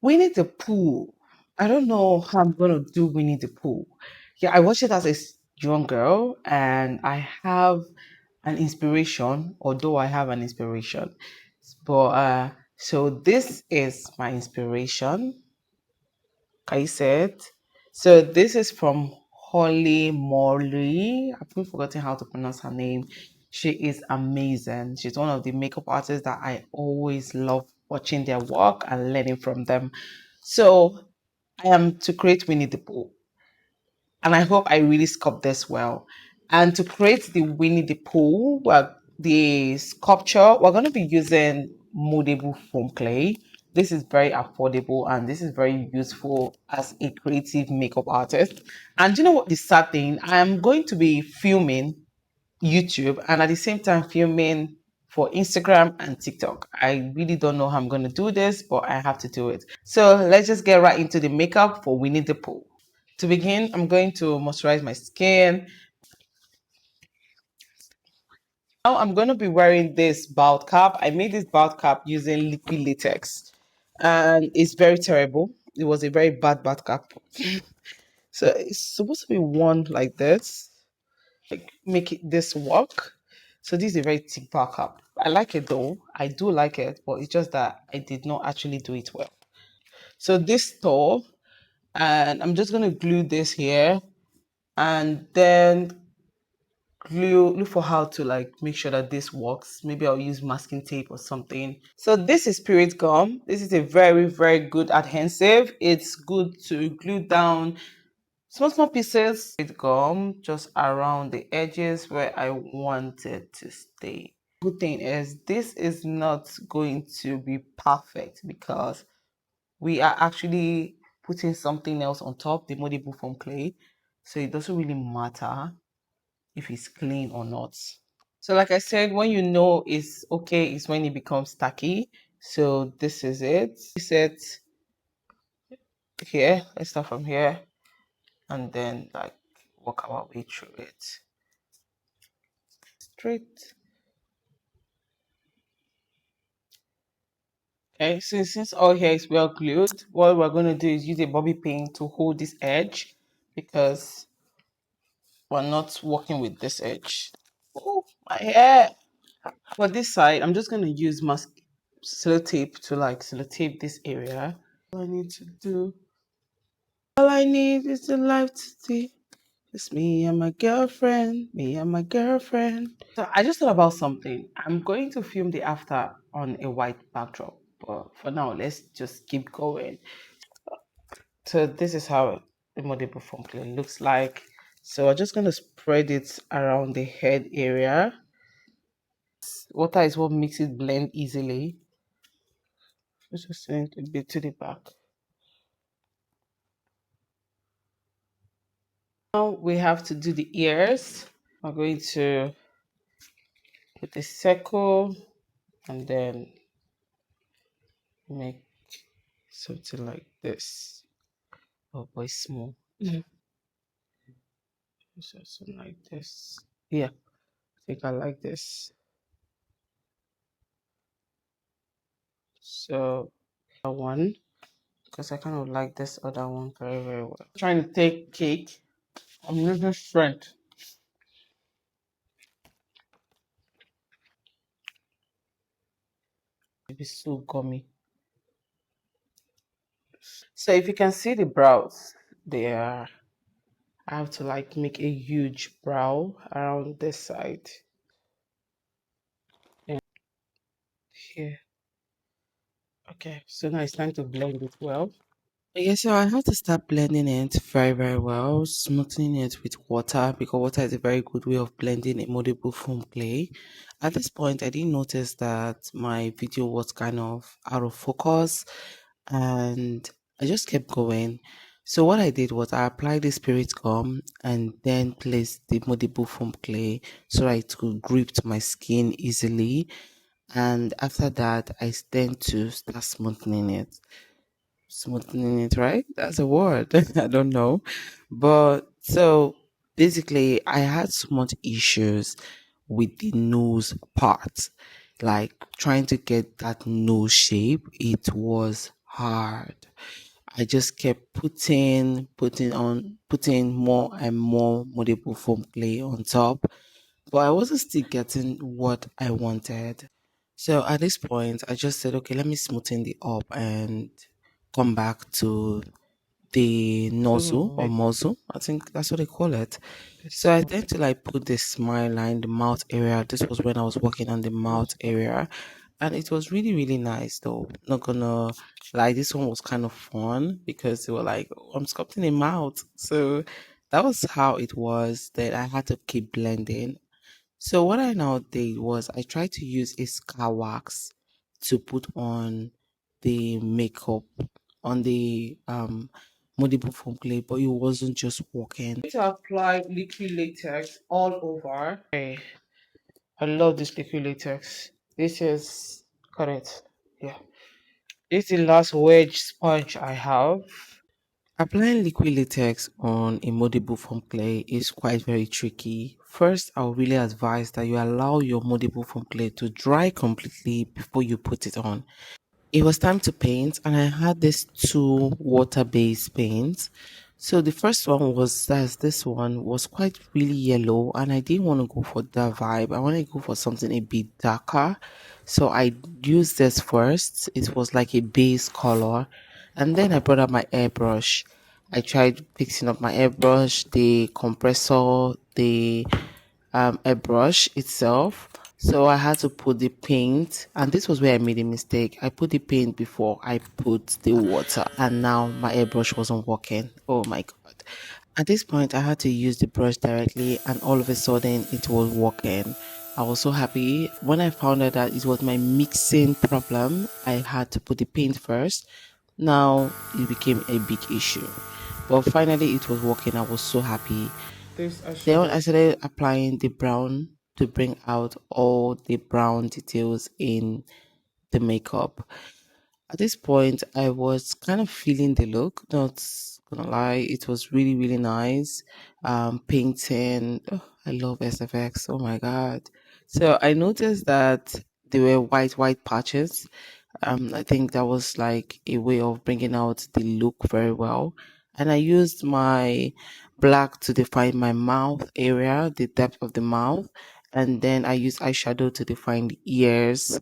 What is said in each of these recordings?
Winnie the Pooh. I don't know how I'm gonna do Winnie the Pooh. Yeah, I watched it as a young girl, and I have an inspiration, although I have an inspiration. But so this is my inspiration. I said. So this is from Holly Morley. I've been forgetting how to pronounce her name. She is amazing. She's one of the makeup artists that I always love watching their work and learning from them. So I am to create Winnie the Pooh, and I hope I really sculpt this well. And to create the Winnie the Pooh, well, the sculpture, we're going to be using moldable foam clay. This is very affordable and this is very useful as a creative makeup artist. And you know what the sad thing? I am going to be filming YouTube and at the same time filming for Instagram and TikTok. I really don't know how I'm going to do this, but I have to do it. So let's just get right into the makeup for Winnie the Pooh. To begin, I'm going to moisturize my skin. Now I'm going to be wearing this bald cap. I made this bald cap using liquid latex and it's very terrible. It was a very bad cap. So it's supposed to be worn like this, like make it this work. So this is a very thick bald cap. I like it though. I do like it, but it's just that I did not actually do it well. So this tore, and I'm just going to glue this here and then look for how to like make sure that this works. Maybe I'll use masking tape or something. So this is spirit gum. This is a very good adhesive. It's good to glue down small pieces with gum just around the edges where I want it to stay. Good thing is this is not going to be perfect because we are actually putting something else on top, the moldable foam clay, so it doesn't really matter if it's clean or not. So like I said, when you know it's okay is when it becomes tacky. So this is it. Set here. Let's start from here and then like work our way through it. Straight. Okay, so since all here is well glued, what we're going to do is use a bobby pin to hold this edge because we're not working with this edge. Oh, my hair! For this side, I'm just going to use mask sellotape to like sellotape this area. All I need to do, all I need is the life to see. It's me and my girlfriend, me and my girlfriend. So I just thought about something. I'm going to film the after on a white backdrop, but for now, let's just keep going. So this is how the model foam clay looks like. So I'm just going to spread it around the head area. Water is what makes it blend easily. Let's just send it a bit to the back. Now we have to do the ears. I'm going to put a circle and then make something like this. Oh boy, small. Something like this. Yeah, I think I like this. So that one, because I kind of like this other one very well. Trying to take cake. I'm using strength. It's so gummy. So if you can see the brows, they are. I have to like make a huge brow around this side. And here. Okay, so now it's time to blend it well. Okay, so I have to start blending it very well, smoothing it with water because water is a very good way of blending a moldable foam clay. At this point, I didn't notice that my video was kind of out of focus and I just kept going. So what I did was I applied the spirit gum and then placed the moldable foam clay so that it could grip to my skin easily. And after that, I tend to start smoothing it, right? That's a word. I don't know. But so basically, I had so much issues with the nose part, like trying to get that nose shape. It was hard. I just kept putting more and more moldable foam clay on top, but I wasn't still getting what I wanted. So at this point, I just said, okay, let me smoothen it up and come back to the nozzle or muzzle. I think that's what they call it. So I tend to like put the smile line, the mouth area. This was when I was working on the mouth area. And it was really, really nice though. Not gonna lie, this one was kind of fun because they were like, oh, I'm sculpting a mouth. So that was how it was that I had to keep blending. So what I now did was I tried to use a scar wax to put on the makeup on the moldable foam clay, but it wasn't just working. To apply liquid latex all over. Okay. I love this liquid latex. This is correct. Yeah. This is the last wedge sponge I have. Applying liquid latex on a moldable foam clay is quite very tricky. First, I would really advise that you allow your moldable foam clay to dry completely before you put it on. It was time to paint, and I had these two water-based paints. So the first one was this one was quite really yellow, and I didn't want to go for that vibe. I wanted to go for something a bit darker. So I used this first. It was like a base color, and then I brought out my airbrush. I tried fixing up my airbrush, the compressor, the airbrush itself. So I had to put the paint, and this was where I made a mistake. I put the paint before I put the water, and now my airbrush wasn't working. Oh my god. At this point, I had to use the brush directly, and all of a sudden, it was working. I was so happy when I found out that it was my mixing problem. I had to put the paint first. Now it became a big issue, but finally, it was working. I was so happy. Then I started applying the brown to bring out all the brown details in the makeup. At this point, I was kind of feeling the look, not gonna lie, it was really, really nice. Painting, oh, I love SFX, oh my god. So I noticed that there were white patches. I think that was like a way of bringing out the look very well. And I used my black to define my mouth area, the depth of the mouth. And then I used eyeshadow to define the ears.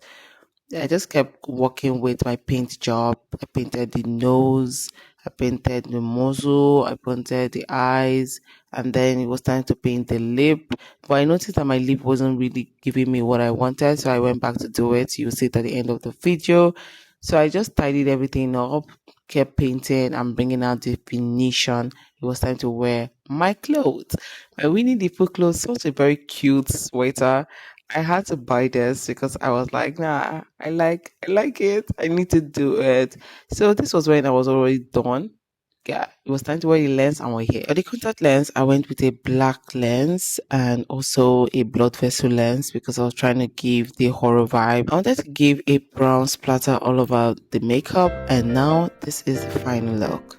I just kept working with my paint job. I painted the nose, I painted the muzzle, I painted the eyes, and then it was time to paint the lip. But I noticed that my lip wasn't really giving me what I wanted, so I went back to do it. You'll see it at the end of the video. So I just tidied everything up, kept painting and bringing out definition. It was time to wear my clothes. My Winnie the Pooh clothes, such a very cute sweater. I had to buy this because I was like, nah, I like it. I need to do it. So this was when I was already done. Yeah, it was time to wear the lens and wear hair. For the contact lens, I went with a black lens and also a blood vessel lens because I was trying to give the horror vibe. I wanted to give a brown splatter all over the makeup, and now this is the final look.